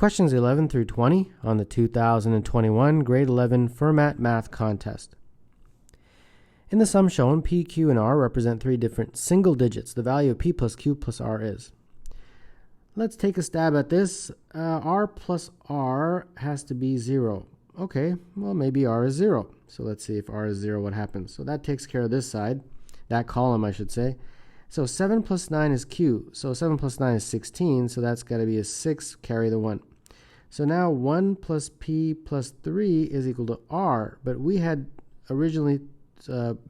questions 11 through 20 on the 2021 Grade 11 Fermat Math Contest. In the sum shown, P, Q, and R represent three different single digits. The value of P plus Q plus R is. Let's take a stab at this. R plus R has to be 0. Okay, well maybe R is 0. So let's see if R is 0, what happens. So that takes care of this side, that column I should say. So 7 plus 9 is Q. So 7 plus 9 is 16, so that's got to be a 6, carry the 1. So now 1 plus P plus 3 is equal to R, but we had originally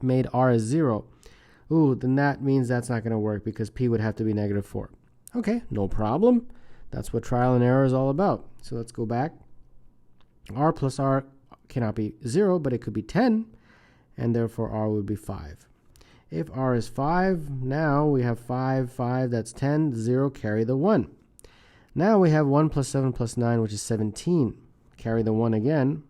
made R as 0. Ooh, then that means that's not going to work because P would have to be negative 4. Okay, no problem. That's what trial and error is all about. So let's go back. R plus R cannot be 0, but it could be 10, and therefore R would be 5. If R is 5, now we have 5, that's 10, 0, carry the 1. Now we have 1 plus 7 plus 9, which is 17. Carry the 1 again.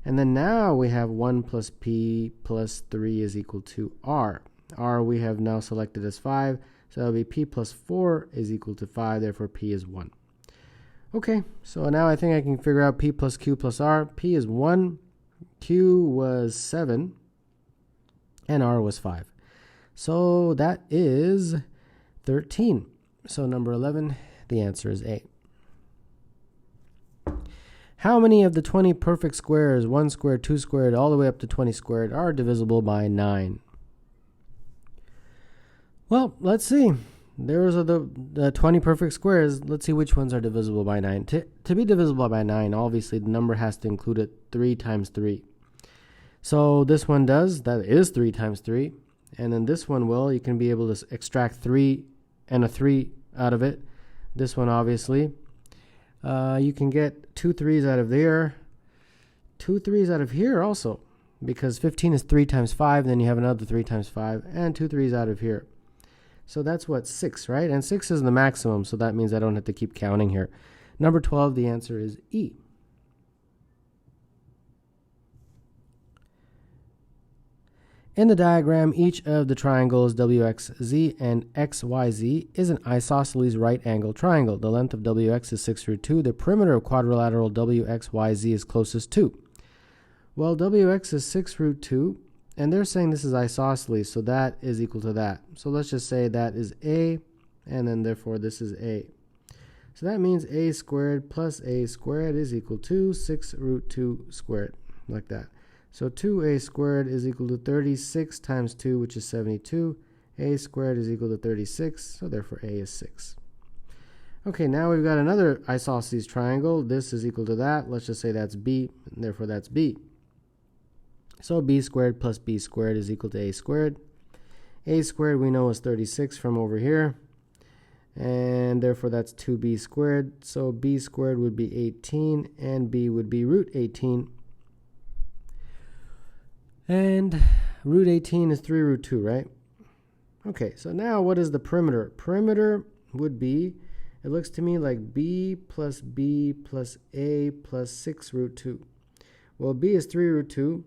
And then now we have 1 plus P plus 3 is equal to R. R we have now selected as 5, so that will be P plus 4 is equal to 5, therefore P is 1. Okay, so now I think I can figure out P plus Q plus R. P is 1, Q was 7, and R was 5. So that is 13. So number 11, the answer is A. How many of the 20 perfect squares, 1 squared, 2 squared, all the way up to 20 squared, are divisible by 9? Well, let's see. There's the 20 perfect squares. Let's see which ones are divisible by 9. To be divisible by 9, obviously the number has to include it 3 times 3. So this one does. That is 3 times 3. And then this one will. You can be able to extract 3 and a 3 out of it. This one, obviously. You can get 2 3s out of there. 2 3s out of here also. Because 15 is 3 times 5. Then you have another 3 times 5. And 2 3s out of here. So that's what, 6, right? And 6 is the maximum, so that means I don't have to keep counting here. Number 12, the answer is E. In the diagram, each of the triangles WXZ and XYZ is an isosceles right angle triangle. The length of WX is 6 root 2. The perimeter of quadrilateral WXYZ is closest to. Well, WX is 6 root 2. And they're saying this is isosceles, so that is equal to that. So let's just say that is A, and then therefore this is A. So that means A squared plus A squared is equal to 6 root 2 squared, like that. So 2A squared is equal to 36 times 2, which is 72. A squared is equal to 36, so therefore A is 6. Okay, now we've got another isosceles triangle. This is equal to that. Let's just say that's B, and therefore that's B. So B squared plus B squared is equal to A squared. A squared we know is 36 from over here. And therefore that's 2B squared. So B squared would be 18 and B would be root 18. And root 18 is 3 root 2, right? Okay, so now what is the perimeter? Perimeter would be, it looks to me like B plus A plus 6 root 2. Well, B is 3 root 2.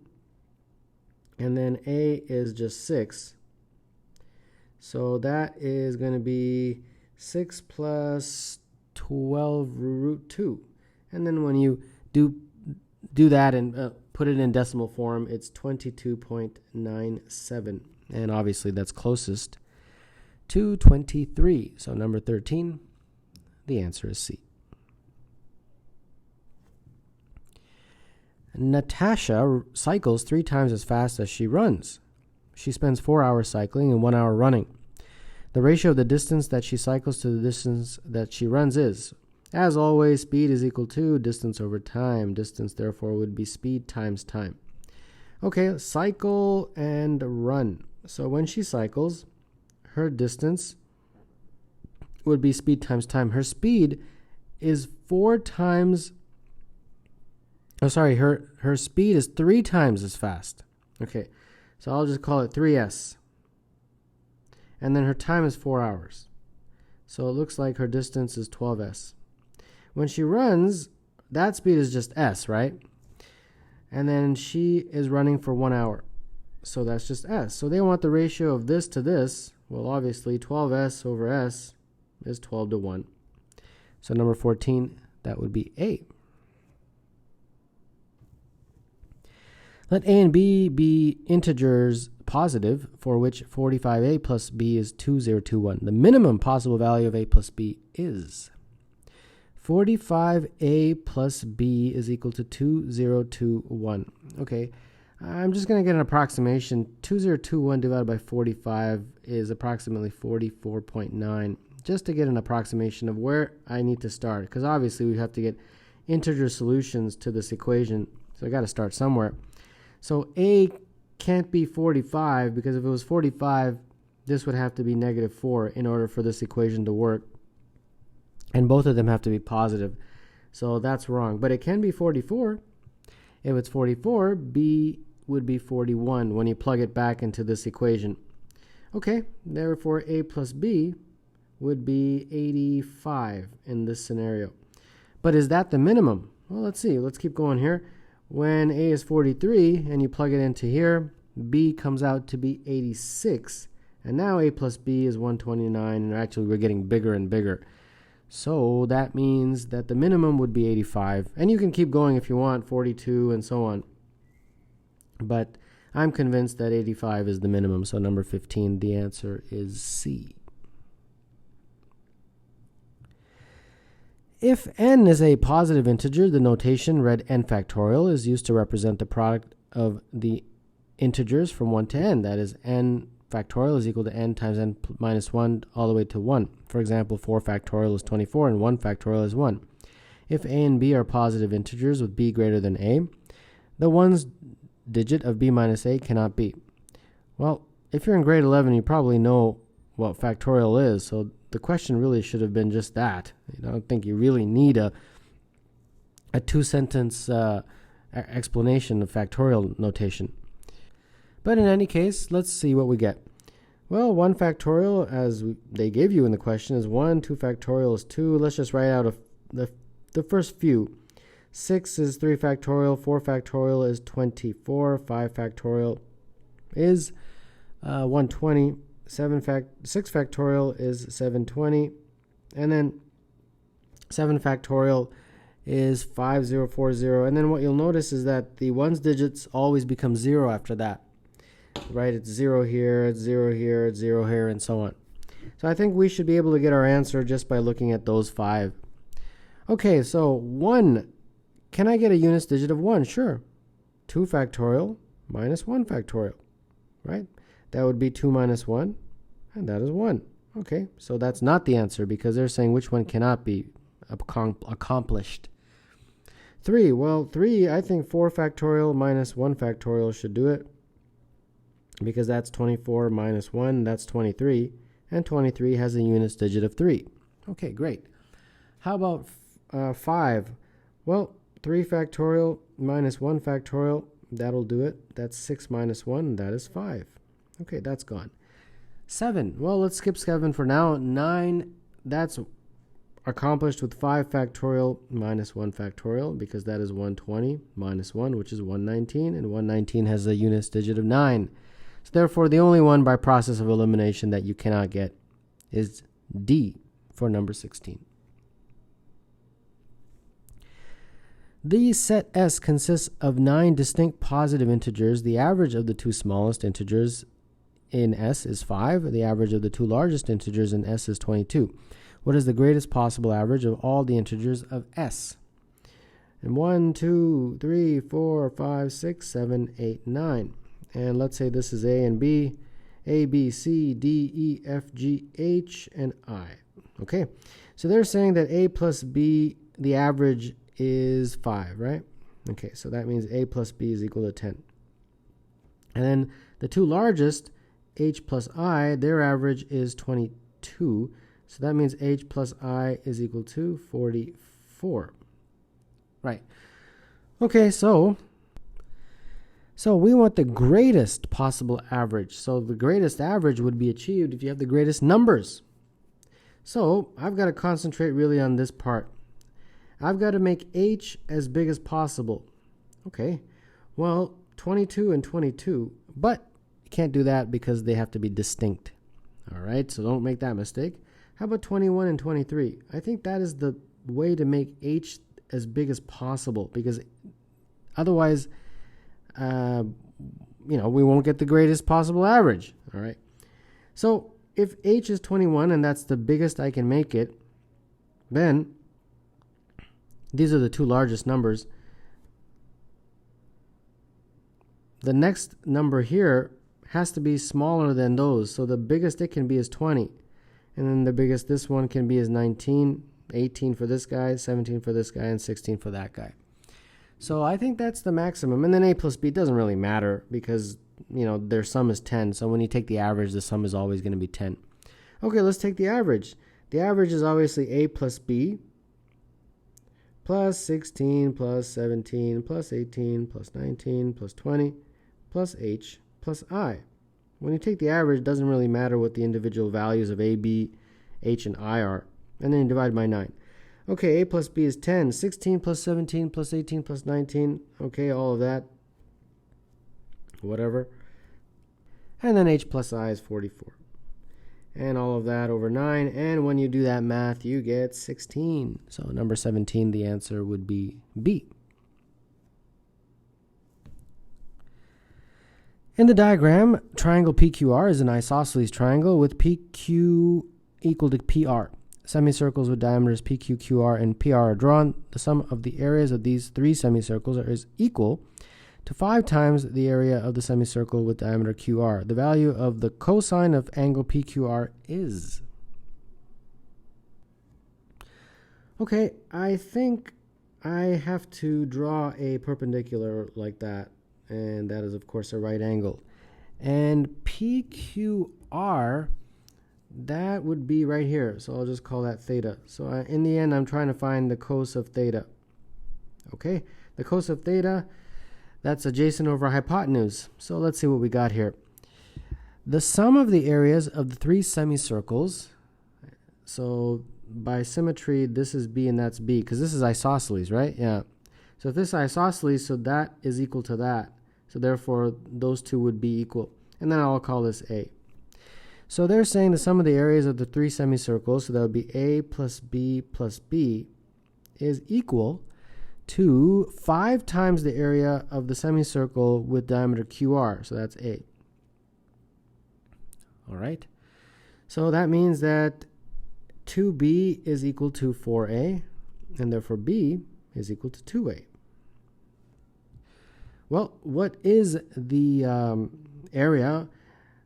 And then A is just 6. So that is going to be 6 plus 12 root 2. And then when you do that and put it in decimal form, it's 22.97. And obviously that's closest to 23. So number 13, the answer is C. Natasha cycles 3 times as fast as she runs. She spends 4 hours cycling and 1 hour running. The ratio of the distance that she cycles to the distance that she runs is, as always, speed is equal to distance over time. Distance, therefore, would be speed times time. Okay, cycle and run. So when she cycles, her distance would be speed times time. Her speed is 4 times... Oh, sorry, her speed is 3 times as fast. Okay, so I'll just call it 3s. And then her time is 4 hours. So it looks like her distance is 12s. When she runs, that speed is just s, right? And then she is running for 1 hour. So that's just s. So they want the ratio of this to this. Well, obviously, 12s over s is 12 to 1. So number 14, That would be A. Let A and B be integers positive, for which 45A plus B is 2021. The minimum possible value of A plus B is 45A plus B is equal to 2021. Okay, I'm just going to get an approximation. 2021 divided by 45 is approximately 44.9. Just to get an approximation of where I need to start, because obviously we have to get integer solutions to this equation, so I got to start somewhere. So A can't be 45, because if it was 45, this would have to be -4 in order for this equation to work. And both of them have to be positive. So that's wrong. But it can be 44. If it's 44, B would be 41 when you plug it back into this equation. Okay, therefore A plus B would be 85 in this scenario. But is that the minimum? Well, let's see. Let's keep going here. When A is 43 and you plug it into here, B comes out to be 86. And now A plus B is 129, and actually we're getting bigger and bigger. So that means that the minimum would be 85. And you can keep going if you want, 42 and so on. But I'm convinced that 85 is the minimum, so number 15, the answer is C. If n is a positive integer, the notation read n factorial is used to represent the product of the integers from 1 to n. That is, n factorial is equal to n times n minus 1 all the way to 1. For example, 4 factorial is 24 and 1 factorial is 1. If a and b are positive integers with b greater than a, the ones digit of b minus a cannot be. Well, if you're in grade 11, you probably know what factorial is, so the question really should have been just that. I don't think you really need a two-sentence explanation of factorial notation. But in any case, let's see what we get. Well, 1 factorial, as they gave you in the question, is 1. 2 factorial is 2. Let's just write out the first few. 6 is 3 factorial. 4 factorial is 24. 5 factorial is 120. 6 factorial is 720. And then 7 factorial is 5040. And then what you'll notice is that the ones digits always become 0 after that. Right? It's 0 here, it's 0 here, it's 0 here, and so on. So I think we should be able to get our answer just by looking at those 5. Okay, so 1. Can I get a units digit of 1? Sure. 2 factorial minus 1 factorial. Right? That would be 2 minus 1, and that is 1. Okay, so that's not the answer because they're saying which one cannot be accomplished. 3. Well, 3, I think 4 factorial minus 1 factorial should do it, because that's 24 minus 1, that's 23, and 23 has a units digit of 3. Okay, great. How about 5? Well, 3 factorial minus 1 factorial, that'll do it. That's 6 minus 1, that is 5. Okay, that's gone. 7, well, let's skip 7 for now. 9, that's accomplished with 5 factorial minus 1 factorial, because that is 120 minus 1, which is 119, and 119 has a units digit of 9. So therefore, the only one by process of elimination that you cannot get is D for number 16. The set S consists of 9 distinct positive integers. The average of the two smallest integers in S is 5. The average of the two largest integers in S is 22. What is the greatest possible average of all the integers of S? And 1, 2, 3, 4, 5, 6, 7, 8, 9. And let's say this is A and B, A, B, C, D, E, F, G, H, and I. Okay, so they're saying that A plus B, the average is 5, right? Okay, so that means A plus B is equal to 10. And then the two largest, H plus I, their average is 22. So that means H plus I is equal to 44. Right. Okay, so we want the greatest possible average. So the greatest average would be achieved if you have the greatest numbers. So I've got to concentrate really on this part. I've got to make H as big as possible. Okay, well, 22 and 22, but you can't do that because they have to be distinct. All right, so don't make that mistake. How about 21 and 23? I think that is the way to make h as big as possible, because otherwise, we won't get the greatest possible average. All right. So if h is 21 and that's the biggest I can make it, then these are the two largest numbers. The next number here has to be smaller than those. So the biggest it can be is 20. And then the biggest this one can be is 19, 18 for this guy, 17 for this guy, and 16 for that guy. So I think that's the maximum. And then a plus b doesn't really matter because, their sum is 10. So when you take the average, the sum is always going to be 10. Okay, let's take the average. The average is obviously a plus b plus 16 plus 17 plus 18 plus 19 plus 20 plus h plus I. When you take the average, it doesn't really matter what the individual values of a, b, h, and I are. And then you divide by 9. Okay, a plus b is 10. 16 plus 17 plus 18 plus 19. Okay, all of that. Whatever. And then h plus I is 44. And all of that over 9. And when you do that math, you get 16. So number 17, the answer would be B. In the diagram, triangle PQR is an isosceles triangle with PQ equal to PR. Semicircles with diameters PQ, QR, and PR are drawn. The sum of the areas of these three semicircles is equal to 5 times the area of the semicircle with diameter QR. The value of the cosine of angle PQR is... Okay, I think I have to draw a perpendicular like that. And that is, of course, a right angle. And PQR, that would be right here. So I'll just call that theta. So in the end, I'm trying to find the cos of theta. Okay, the cos of theta, that's adjacent over hypotenuse. So let's see what we got here. The sum of the areas of the three semicircles, so by symmetry, this is B and that's B, because this is isosceles, right? Yeah. So if this is isosceles, so that is equal to that. So therefore, those two would be equal. And then I'll call this A. So they're saying the sum of the areas of the three semicircles, so that would be A plus B, is equal to 5 times the area of the semicircle with diameter QR. So that's A. All right. So that means that 2B is equal to 4A, and therefore B is equal to 2A. Well, what is the area?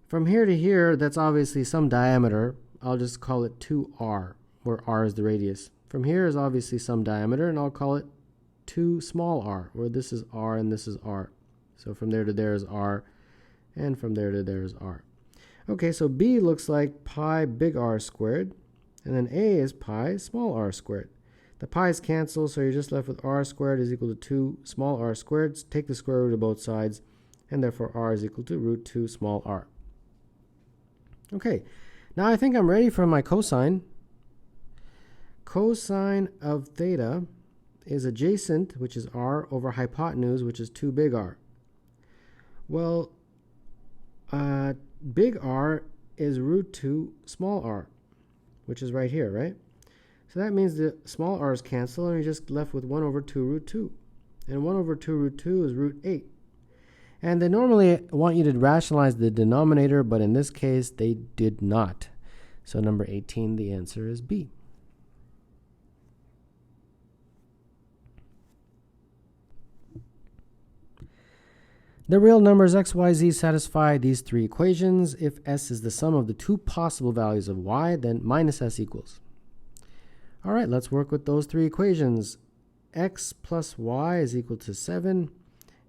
From here to here, that's obviously some diameter. I'll just call it 2r, where r is the radius. From here is obviously some diameter, and I'll call it 2 small r, where this is r and this is r. So from there to there is r, and from there to there is r. Okay, so b looks like pi big R squared, and then a is pi small r squared. The pi's cancel, so you're just left with r squared is equal to 2 small r squared. Take the square root of both sides, and therefore r is equal to root 2 small r. Okay, now I think I'm ready for my cosine. Cosine of theta is adjacent, which is r, over hypotenuse, which is 2 big R. Well, big R is root 2 small r, which is right here, right? So that means the small r's cancel, and you're just left with 1 over 2 root 2. And 1 over 2 root 2 is root 8. And they normally want you to rationalize the denominator, but in this case, they did not. So number 18, the answer is B. The real numbers x, y, z satisfy these three equations. If s is the sum of the two possible values of y, then minus s equals. All right, let's work with those three equations. X plus y is equal to 7.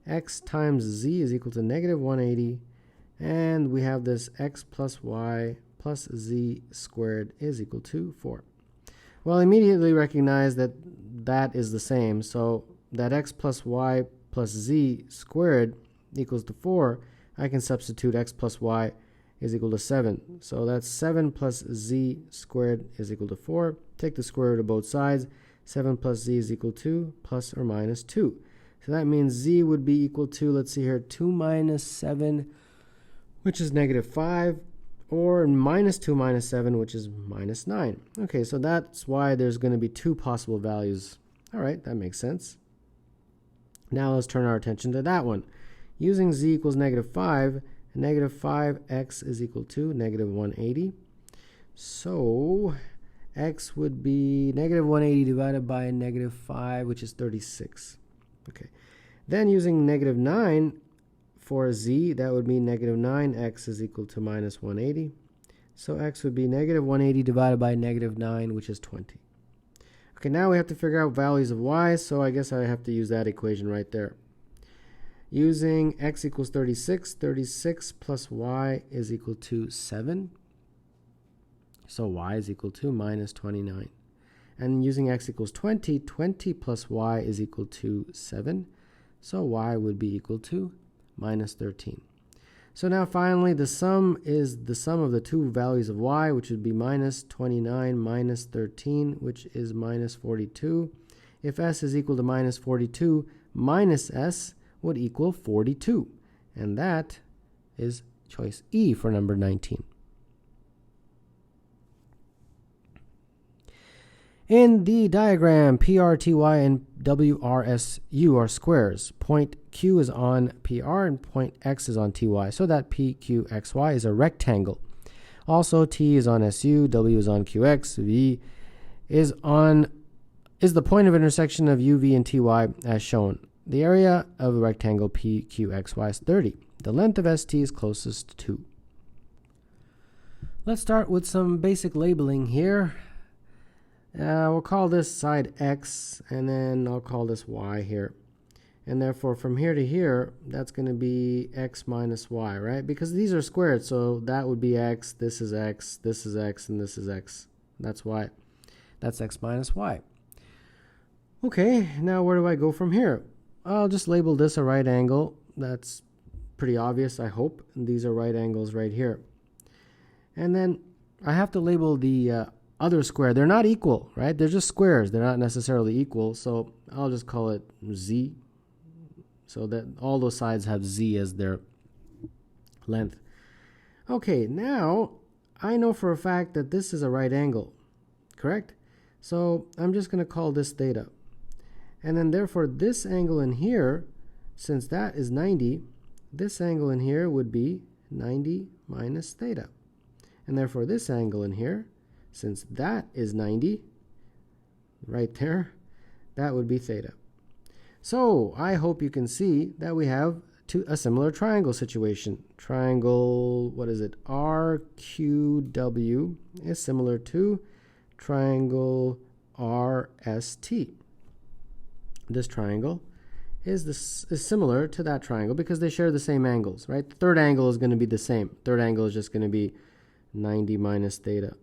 X times z is equal to negative 180. And we have this x plus y plus z squared is equal to 4. Well, immediately recognize that that is the same. So that x plus y plus z squared equals to 4. I can substitute x plus y is equal to 7. So that's 7 plus z squared is equal to 4. Take the square root of both sides. 7 plus z is equal to plus or minus 2. So that means z would be equal to, let's see here, 2 minus 7, which is negative 5. or minus 2 minus 7, which is minus 9. Okay, so that's why there's going to be two possible values. All right, that makes sense. Now let's turn our attention to that one. Using z equals negative 5, negative 5x is equal to negative 180. So x would be negative 180 divided by negative 5, which is 36. Okay. Then using negative 9 for z, that would mean negative 9x is equal to minus 180. So x would be negative 180 divided by negative 9, which is 20. Okay, now we have to figure out values of y, so I guess I have to use that equation right there. Using x equals 36, 36 plus y is equal to 7. So y is equal to minus 29. And using x equals 20, 20 plus y is equal to 7. So y would be equal to minus 13. So now finally the sum is the sum of the two values of y, which would be minus 29 minus 13, which is minus 42. If s is equal to minus 42, minus s would equal 42. And that is choice E for number 19. In the diagram, PR, TY, and WRSU are squares. Point Q is on PR and point X is on TY, so that PQXY is a rectangle. Also, T is on SU, W is on QX, V is the point of intersection of UV and TY as shown. The area of a rectangle PQXY is 30. The length of ST is closest to 2. Let's start with some basic labeling here. We'll call this side X, and then I'll call this Y here. And therefore, from here to here, that's going to be X minus Y, right? Because these are squared, so that would be X, this is X, this is X, and this is X. That's Y. That's X minus Y. Okay, now where do I go from here? I'll just label this a right angle. That's pretty obvious, I hope. And these are right angles right here. And then I have to label the other square. They're not equal, right? They're just squares. They're not necessarily equal, so I'll just call it Z, so that all those sides have Z as their length. Okay, now I know for a fact that this is a right angle, correct? So I'm just going to call this theta. And then therefore this angle in here, since that is 90, this angle in here would be 90 minus theta. And therefore this angle in here, since that is 90, right there, that would be theta. So I hope you can see that we have a similar triangle situation. Triangle, what is it? RQW is similar to triangle RST. This triangle is similar to that triangle because they share the same angles, right? The third angle is going to be the same. Third angle is just going to be 90 minus theta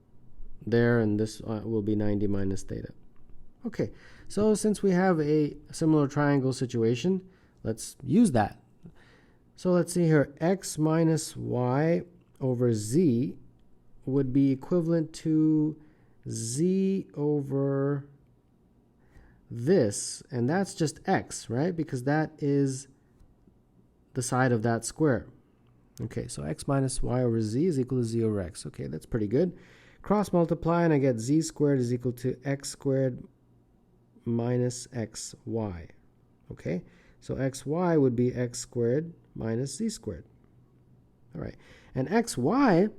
there, and this will be 90 minus theta. Okay, so since we have a similar triangle situation, let's use that. So let's see here, x minus y over z would be equivalent to z over this, and that's just x, right? Because that is the side of that square. Okay, so x minus y over z is equal to z over x. Okay, that's pretty good. Cross multiply and I get z squared is equal to x squared minus xy. Okay, so xy would be x squared minus z squared. All right, and xy,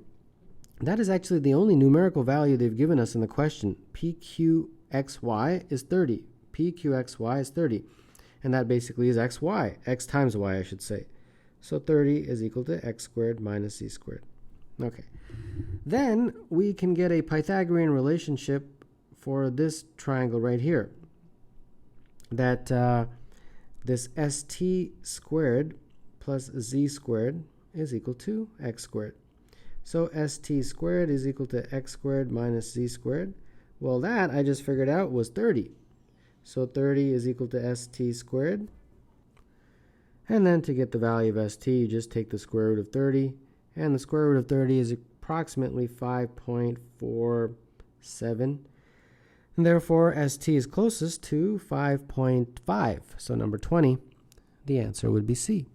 that is actually the only numerical value they've given us in the question. PQXY is 30. PQXY is 30. And that basically is xy, x times y I should say. So 30 is equal to x squared minus z squared. Okay. Then we can get a Pythagorean relationship for this triangle right here. That this st squared plus z squared is equal to x squared. So st squared is equal to x squared minus z squared. Well, that I just figured out was 30. So 30 is equal to st squared. And then to get the value of st, you just take the square root of 30. And the square root of 30 is approximately 5.47. And therefore, st is closest to 5.5. So number 20, the answer would be C.